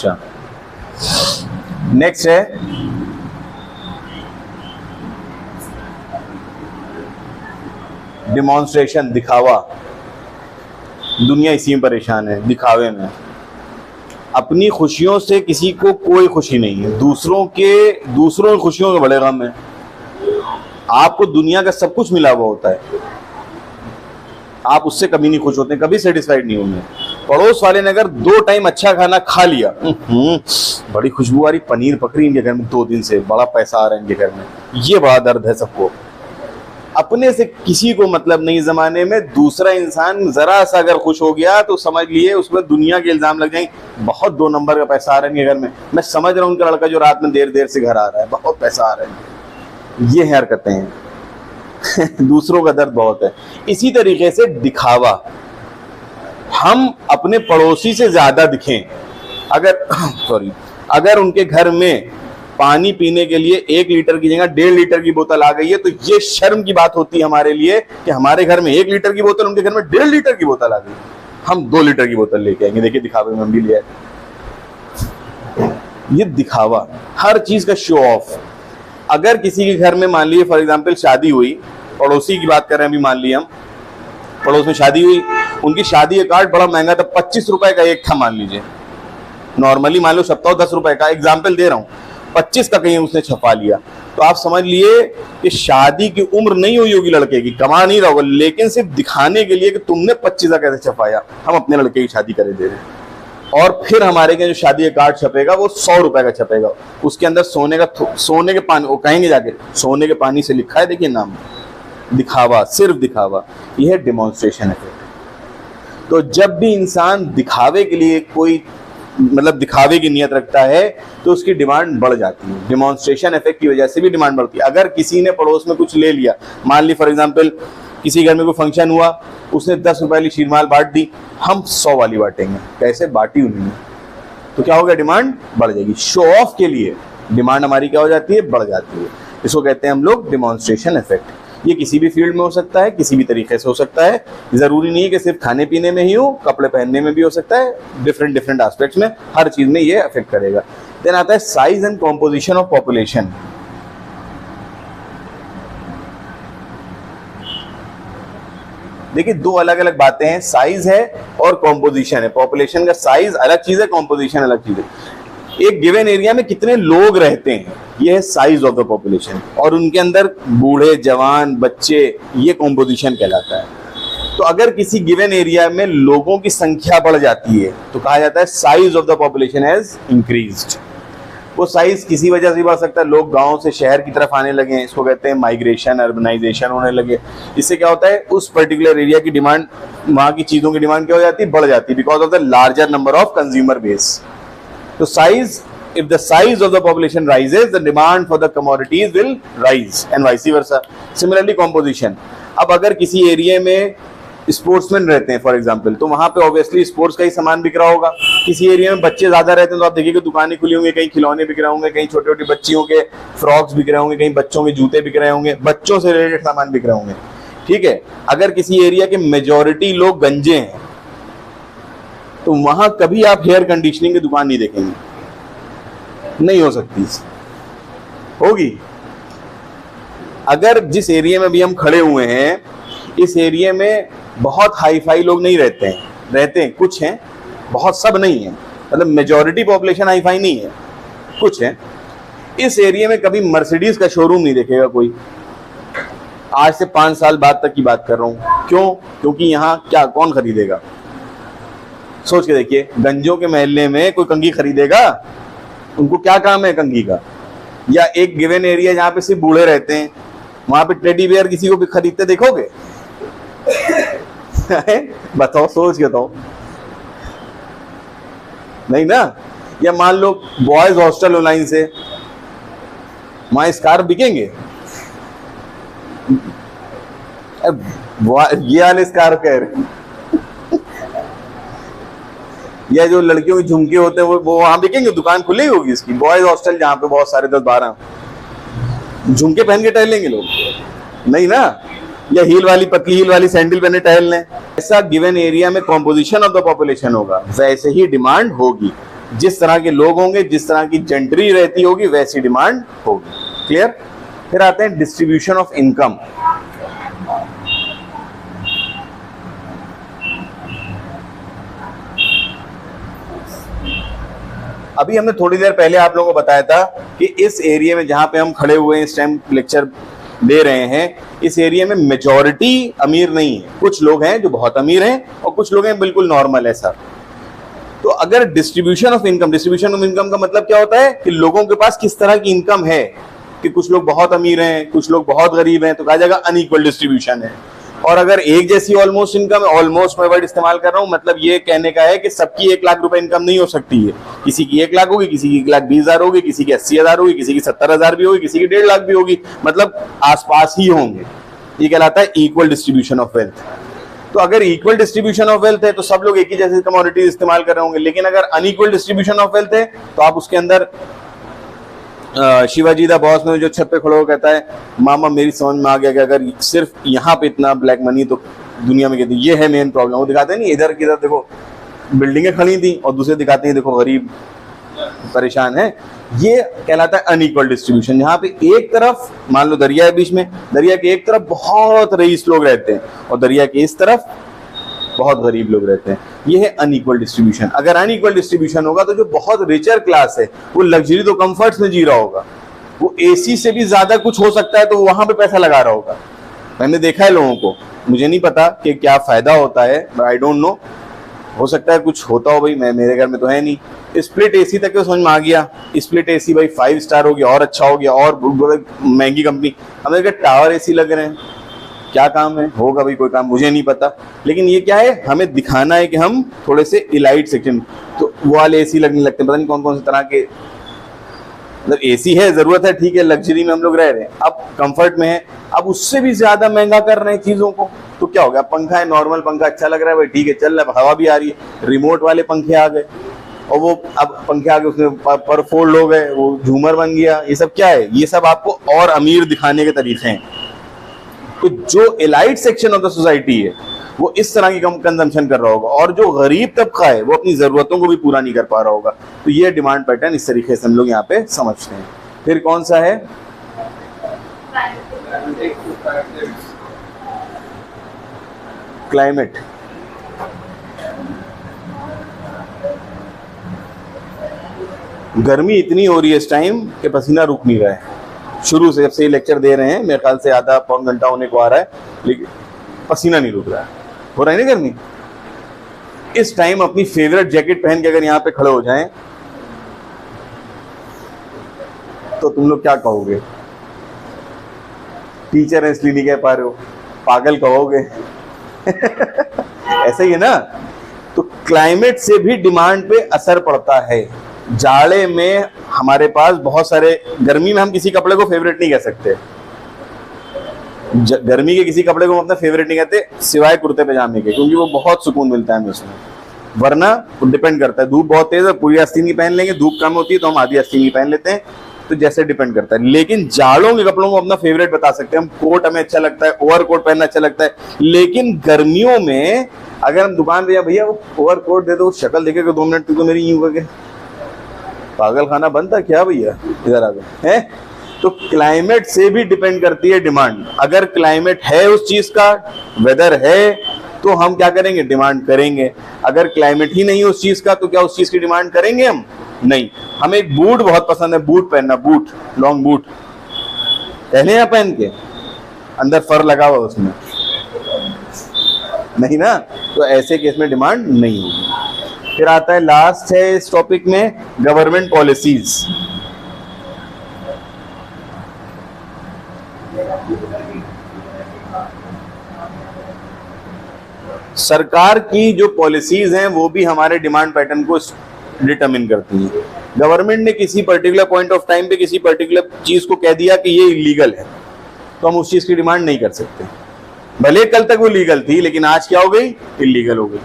अच्छा, नेक्स्ट है डिमॉन्स्ट्रेशन, दिखावा। दुनिया इसी में परेशान है, दिखावे में। अपनी खुशियों से किसी को कोई खुशी नहीं है, दूसरों की खुशियों के बड़े गम है। आपको दुनिया का सब कुछ मिला हुआ होता है, आप उससे कभी नहीं खुश होते, कभी सेटिस्फाइड नहीं होंगे। पड़ोस वाले ने अगर 2 टाइम अच्छा खाना खा लिया, बड़ी खुशबू आ रही, पनीर पक रही इनके घर में 2 दिन से, बड़ा पैसा आ रहा है इनके घर में, ये बड़ा दर्द है सबको। अपने से किसी को मतलब नहीं जमाने में। दूसरा इंसान जरा सा अगर खुश हो गया तो समझ लिए उसमें दुनिया के इल्जाम लग जाएंगे, बहुत 2 नंबर का पैसा आ रहा है इनके घर में, मैं समझ रहा हूँ उनका लड़का जो रात में देर से घर आ रहा है, बहुत पैसा आ रहा है। ये हरकतें हैं दूसरों का दर्द बहुत है। इसी तरीके से दिखावा, हम अपने पड़ोसी से ज्यादा दिखें। अगर उनके घर में पानी पीने के लिए 1 लीटर की जगह 1.5 लीटर की बोतल आ गई है, तो ये शर्म की बात होती है हमारे लिए कि हमारे घर में 1 लीटर की बोतल, उनके घर में 1.5 लीटर की बोतल आ गई, हम 2 लीटर की बोतल लेके आएंगे, देखिए दिखावे में हम भी लिया है। ये दिखावा, हर चीज का शो ऑफ। अगर किसी के घर में मान लीजिए फॉर एग्जाम्पल शादी हुई, पड़ोसी की बात कर रहे हैं अभी, मान लीजिए हम पड़ोस में शादी हुई, उनकी शादी का कार्ड बड़ा महंगा था, 25 रुपए का एक था मान लीजिए, नॉर्मली मान लो छपता हो 10 रुपए का, एग्जाम्पल दे रहा हूँ, 25 का कहीं उसने छपा लिया, तो आप समझ लिए कि शादी की उम्र नहीं हुई होगी लड़के की, कमा नहीं रहा होगा, लेकिन सिर्फ दिखाने के लिए कि तुमने 25 का कैसे छपाया, हम अपने लड़के की शादी करे दे रहे हैं। और फिर हमारे के जो शादी का कार्ड छपेगा वो 100 रुपए का छपेगा, उसके अंदर सोने के पानी, वो कहेंगे जाके सोने के पानी से लिखा है, देखिए नाम। दिखावा, सिर्फ दिखावा, यह डिमॉन्स्ट्रेशन है। तो जब भी इंसान दिखावे के लिए कोई मतलब दिखावे की नियत रखता है तो उसकी डिमांड बढ़ जाती है। डिमॉन्स्ट्रेशन इफेक्ट की वजह से भी डिमांड बढ़ती है। अगर किसी ने पड़ोस में कुछ ले लिया, मान ली फॉर एग्जांपल किसी घर में कोई फंक्शन हुआ, उसने 10 रुपए वाली शीरमाल बांट दी, हम 100 वाली बांटेंगे, कैसे बांटी उन्होंने, तो क्या होगा, डिमांड बढ़ जाएगी। शो ऑफ के लिए डिमांड हमारी क्या हो जाती है, बढ़ जाती है। इसको कहते हैं हम लोग डिमॉन्स्ट्रेशन इफेक्ट। ये किसी भी फील्ड में हो सकता है, किसी भी तरीके से हो सकता है, जरूरी नहीं है कि सिर्फ खाने पीने में ही हो, कपड़े पहनने में भी हो सकता है, डिफरेंट एस्पेक्ट्स में, हर चीज में ये अफेक्ट करेगा। देन आता है size and composition of population. देखिए 2 अलग अलग बातें हैं, साइज है और कॉम्पोजिशन है। पॉपुलेशन का साइज अलग चीज है, कॉम्पोजिशन अलग चीज है। एक गिवन एरिया में कितने लोग रहते हैं, ये है साइज ऑफ द पॉपुलेशन, और उनके अंदर बूढ़े, जवान, बच्चे, ये कॉम्पोजिशन कहलाता है। तो अगर किसी गिवन एरिया में लोगों की संख्या बढ़ जाती है तो कहा जाता है size of the population has increased. वो साइज किसी वजह से बढ़ सकता है, लोग गांव से शहर की तरफ आने लगे हैं, इसको कहते हैं माइग्रेशन, अर्बनाइजेशन होने लगे। इससे क्या होता है, उस पर्टिकुलर एरिया की डिमांड, वहां की चीजों की डिमांड क्या हो जाती है, बढ़ जाती है, because of the larger number of consumer base. तो size, if the size of the population rises, the demand for the commodities will rise and vice versa. Similarly composition, अब अगर किसी एरिया में स्पोर्ट्समैन रहते हैं फॉर एग्जांपल, तो वहां पे ऑब्वियसली स्पोर्ट्स का ही सामान बिक रहा होगा। किसी एरिया में बच्चे ज्यादा रहते हैं तो आप देखिए कि दुकानें खुली होंगी, कहीं खिलौने बिक रहे होंगे, कहीं छोटी छोटी बच्चियों के फ्रॉक्स बिक रहे होंगे, कहीं बच्चों के जूते बिक रहे होंगे, बच्चों से रिलेटेड सामान बिक रहे होंगे। ठीक है, अगर किसी एरिया के मेजोरिटी लोग गंजे हैं तो वहां कभी आप हेयर कंडीशनिंग की दुकान नहीं देखेंगे, नहीं हो सकती, होगी। अगर जिस एरिया में भी हम खड़े हुए हैं, इस एरिया में बहुत हाई फाई लोग नहीं रहते हैं, रहते हैं कुछ हैं, बहुत सब नहीं है, मतलब मेजॉरिटी पॉपुलेशन हाई फाई नहीं है, कुछ है। इस एरिया में कभी मर्सिडीज का शोरूम नहीं देखेगा कोई, आज से 5 साल बाद तक की बात कर रहा हूं। क्यों? क्योंकि यहाँ क्या, कौन खरीदेगा? सोच के देखिए, गंजों के महल्ले में कोई कंघी खरीदेगा? उनको क्या काम है कंघी का? या एक गिवन एरिया जहां पे सिर्फ बूढ़े रहते हैं, वहां पे टेडी बेयर किसी को भी खरीदते देखोगे? बताओ, सोच के बताओ, नहीं ना। या मान लो बॉयज हॉस्टल ऑनलाइन से, वहां स्कार्फ बिकेंगे? ये वाले स्कार्फ कह रहे हैं या जो लड़कियों के झुमके होते हैं वो वहां बिकेंगे? दुकान खुली होगी इसकी, बॉयज हॉस्टल जहां पे बहुत सारे 10-12 झुमके पहन के टहलेंगे लोग? नहीं ना। या हील वाली, पतली हील वाली सैंडल पहने टहल लें? ऐसा गिवन एरिया में कॉम्पोजिशन ऑफ द पॉपुलेशन होगा, वैसे ही डिमांड होगी। जिस तरह के लोग होंगे, जिस तरह की जेंट्री रहती होगी, वैसी डिमांड होगी। क्लियर? फिर आते हैं डिस्ट्रीब्यूशन ऑफ इनकम। अभी हमने थोड़ी देर पहले आप लोगों को बताया था कि इस एरिया में जहां पे हम खड़े हुए हैं, इस टाइम लेक्चर दे रहे हैं, इस एरिया में मेजॉरिटी अमीर नहीं है। कुछ लोग हैं जो बहुत अमीर हैं और कुछ लोग हैं बिल्कुल नॉर्मल ऐसा। तो अगर डिस्ट्रीब्यूशन ऑफ इनकम का मतलब क्या होता है कि लोगों के पास किस तरह की इनकम है, कि कुछ लोग बहुत अमीर हैं, कुछ लोग बहुत गरीब हैं, तो कहा जाएगा अनइक्वल डिस्ट्रीब्यूशन है। और अगर एक जैसी ऑलमोस्ट इनकम है, ऑलमोस्ट मैं वर्ड इस्तेमाल कर रहा हूं, मतलब ये कहने का है कि सबकी 1 लाख रुपए इनकम नहीं हो सकती है। किसी की 1 लाख होगी, किसी की 1,20,000 होगी, किसी की 80,000 होगी, किसी की 70,000 भी होगी, किसी की 1.5 लाख भी होगी, मतलब आसपास ही होंगे। ये कहलाता है इक्वल डिस्ट्रीब्यूशन ऑफ वेल्थ। तो अगर इक्वल डिस्ट्रीब्यूशन ऑफ वेल्थ है तो सब लोग एक ही जैसे कमोडिटीज इस्तेमाल कर रहे होंगे। लेकिन अगर अनइक्वल डिस्ट्रीब्यूशन ऑफ वेल्थ है तो आप उसके अंदर शिवाजी दा बॉस में जो छत पे खड़ा हो कहता है, मामा मेरी समझ में आ गया कि अगर सिर्फ यहाँ पे इतना ब्लैक मनी तो दुनिया में कहती ये है मेन प्रॉब्लम। वो दिखाते नहीं इधर की तरफ देखो बिल्डिंगें खड़ी थी और दूसरे दिखाते हैं देखो गरीब परेशान है। ये कहलाता है अनइक्वल डिस्ट्रीब्यूशन, जहाँ पे एक तरफ मान लो दरिया है, बीच में दरिया के एक तरफ बहुत रईस लोग रहते हैं और दरिया के इस तरफ बहुत गरीब लोग रहते हैं। ये है अनइक्वल डिस्ट्रीब्यूशन। अगर अनइक्वल डिस्ट्रीब्यूशन होगा तो जो बहुत रिचर क्लास है वो लग्जरी तो कंफर्ट्स में जी रहा होगा, वो एसी से भी ज्यादा कुछ हो सकता है तो वो वहां पे पैसा लगा रहा होगा। मैंने देखा है लोगों को, मुझे नहीं पता कि क्या फायदा होता है, आई डोंट नो, हो सकता है कुछ होता हो भाई, मैं मेरे घर में तो है नहीं। स्प्लिट एसी तक समझ में आ गया, स्प्लिट एसी भाई 5 स्टार हो गया और अच्छा हो गया और महंगी कंपनी। हमें टावर एसी लग रहे हैं, क्या काम है, होगा भाई कोई काम, मुझे नहीं पता। लेकिन ये क्या है, हमें दिखाना है कि हम थोड़े से इलाइट सेक्शन, तो वो वाले एसी लगने लगते हैं, पता नहीं कौन कौन से तरह के। मतलब एसी है, जरूरत है, ठीक है, लग्जरी में हम लोग रह रहे हैं, अब कंफर्ट में है, अब उससे भी ज्यादा महंगा कर रहे हैं चीजों को, तो क्या हो गया, पंखा है, नॉर्मल पंखा अच्छा लग रहा है भाई, ठीक है चल रहा है, हवा भी आ रही है। रिमोट वाले पंखे आ गए और वो अब पंखे आ गए, उसमें पर फोल्ड हो गए, वो झूमर बन गया। ये सब क्या है, ये सब आपको और अमीर दिखाने के तरीके हैं। तो जो elite section of the society है वो इस तरह की कंजम्पशन कर रहा होगा और जो गरीब तबका है वो अपनी जरूरतों को भी पूरा नहीं कर पा रहा होगा। तो ये डिमांड पैटर्न इस तरीके से हम लोग यहाँ पे समझते हैं। फिर कौन सा है, क्लाइमेट। गर्मी इतनी हो रही है इस टाइम कि पसीना रुक नहीं रहा है। शुरू से जब से लेक्चर दे रहे हैं मेरे ख्याल से आधा पौन घंटा होने को आ रहा है, लेकिन पसीना नहीं रुक रहा है, हो रहा है ना गर्मी। इस टाइम अपनी फेवरेट जैकेट पहन के अगर यहाँ पे खड़े हो जाएं तो तुम लोग क्या कहोगे, टीचर है इसलिए नहीं कह पा रहे हो, पागल कहोगे ऐसा ही है ना। तो क्लाइमेट से भी डिमांड पे असर पड़ता है। जाड़े में हमारे पास बहुत सारे, गर्मी में हम किसी कपड़े को फेवरेट नहीं कह सकते, गर्मी के किसी कपड़े को हम अपना फेवरेट नहीं कहते सिवाय कुर्ते पजामे के, क्योंकि वो बहुत सुकून मिलता है हमें उसमें। वरना डिपेंड करता है, धूप बहुत तेज है पूरी आस्तीन की पहन लेंगे, धूप कम होती है तो हम आधी आस्तीन की पहन लेते हैं, तो जैसे डिपेंड करता है। लेकिन जाड़ों के कपड़ों को अपना फेवरेट बता सकते हैं हम, कोट हमें अच्छा लगता है, ओवर कोट पहनना अच्छा लगता है। लेकिन गर्मियों में अगर हम दुकान पे, भैया वो ओवर कोट दे दो, शक्ल देखेगा 2 मिनट तो मेरी यूं करके पागल खाना बनता क्या भैया, इधर आ गए हैं। तो क्लाइमेट से भी डिपेंड करती है डिमांड। अगर क्लाइमेट है उस चीज का, वेदर है, तो हम क्या करेंगे, डिमांड करेंगे। अगर क्लाइमेट ही नहीं उस चीज का तो क्या उस चीज की डिमांड करेंगे हम, नहीं। हमें एक बूट बहुत पसंद है, बूट पहनना, बूट, लॉन्ग बूट पहने या पहन के अंदर फर लगा हुआ उसमें, नहीं ना, तो ऐसे केस में डिमांड नहीं होगी। फिर आता है लास्ट है इस टॉपिक में, गवर्नमेंट पॉलिसीज। सरकार की जो पॉलिसीज हैं वो भी हमारे डिमांड पैटर्न को डिटरमिन करती हैं। गवर्नमेंट ने किसी पर्टिकुलर पॉइंट ऑफ टाइम पे किसी पर्टिकुलर चीज को कह दिया कि ये इलीगल है, तो हम उस चीज की डिमांड नहीं कर सकते। भले कल तक वो लीगल थी लेकिन आज क्या हो गई, इलीगल हो गई,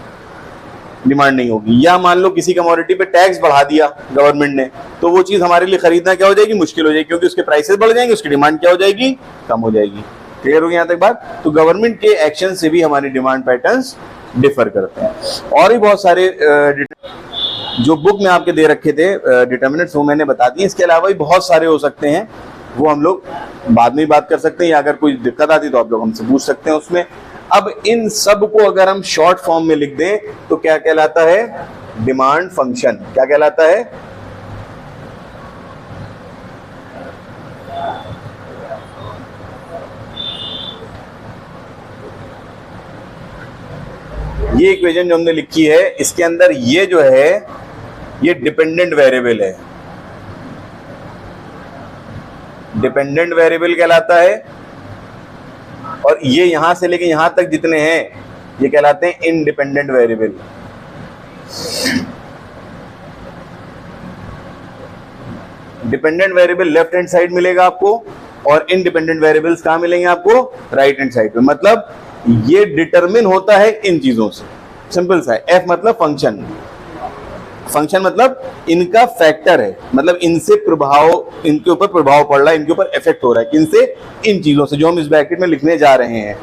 डिमांड नहीं होगी। या मान लो किसी कमोडिटी पे टैक्स बढ़ा दिया गवर्नमेंट ने, तो वो चीज हमारे लिए खरीदना क्या हो जाएगी, मुश्किल हो जाएगी, क्योंकि उसके प्राइसेस बढ़ जाएंगे, उसकी डिमांड क्या हो जाएगी, कम हो जाएगी। क्लियर हो गया यहाँ तक बात। तो गवर्नमेंट के एक्शन से भी हमारी डिमांड पैटर्न्स डिफर करते हैं। और भी बहुत सारे जो बुक में आपके दे रखे थे डिटर्मिनेंट्स वो मैंने बता दिए। इसके अलावा भी बहुत सारे हो सकते हैं, वो हम लोग बाद में बात कर सकते हैं, या अगर कोई दिक्कत आती तो आप लोग हमसे पूछ सकते हैं उसमें। अब इन सब को अगर हम शॉर्ट फॉर्म में लिख दें तो क्या कहलाता है? Demand function. क्या कहलाता है? ये इक्वेशन जो हमने लिखी है इसके अंदर ये जो है ये डिपेंडेंट वेरिएबल है, डिपेंडेंट वेरिएबल कहलाता है, और ये यहां से लेके यहां तक जितने हैं ये कहलाते हैं independent variable. Dependent variable left hand side मिलेगा आपको, और इंडिपेंडेंट वेरिएबल्स कहां मिलेंगे आपको? राइट हैंड साइड पे। मतलब ये डिटरमिन होता है इन चीजों से, सिंपल सा है। एफ मतलब फंक्शन, फंक्शन मतलब इनका फैक्टर है, मतलब इनसे प्रभाव, इनके ऊपर प्रभाव पड़ रहा है, इनके ऊपर इफेक्ट हो रहा है, किनसे? इन चीजों से जो हम इस ब्रैकेट में लिखने जा रहे हैं।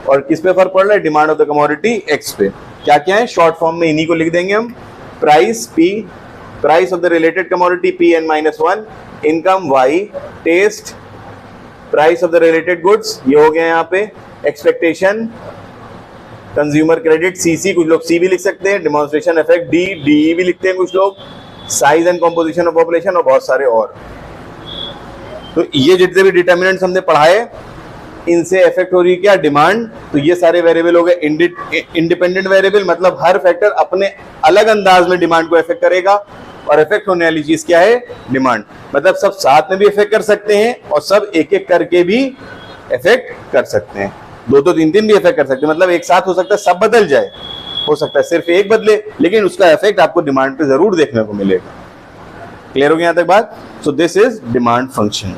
और किस पे फर्क पड़ रहा है? Demand of the commodity x पे। क्या क्या है? शॉर्ट फॉर्म में इन्हीं को लिख देंगे हम। Price P, price of the related commodity P N -1, income Y, taste, price of the related goods ये हो गया यहाँ पे, एक्सपेक्टेशन, कंज्यूमर क्रेडिट सीसी, कुछ लोग सी भी लिख सकते हैं, डेमोन्स्ट्रेशन इफेक्ट डी, डी भी लिखते हैं कुछ लोग, size and composition of population, और बहुत सारे और। तो ये जितने भी डिटर्मिनेंट्स हमने पढ़ाए इनसे इफेक्ट हो रही है क्या? डिमांड। तो ये सारे वेरिएबल हो गए इंडिपेंडेंट वेरिएबल, मतलब हर फैक्टर अपने अलग अंदाज में डिमांड को इफेक्ट करेगा, और इफेक्ट होने वाली चीज क्या है? डिमांड। मतलब सब साथ में भी इफेक्ट कर सकते हैं और सब एक एक करके भी इफेक्ट कर सकते हैं, दो दो तीन तीन भी इफेक्ट कर सकते हैं। मतलब एक साथ हो सकता है सब बदल जाए, हो सकता है सिर्फ एक बदले, लेकिन उसका इफेक्ट आपको डिमांड पे जरूर देखने को मिलेगा। क्लियर हो गया यहाँ तक बात? So this is demand function.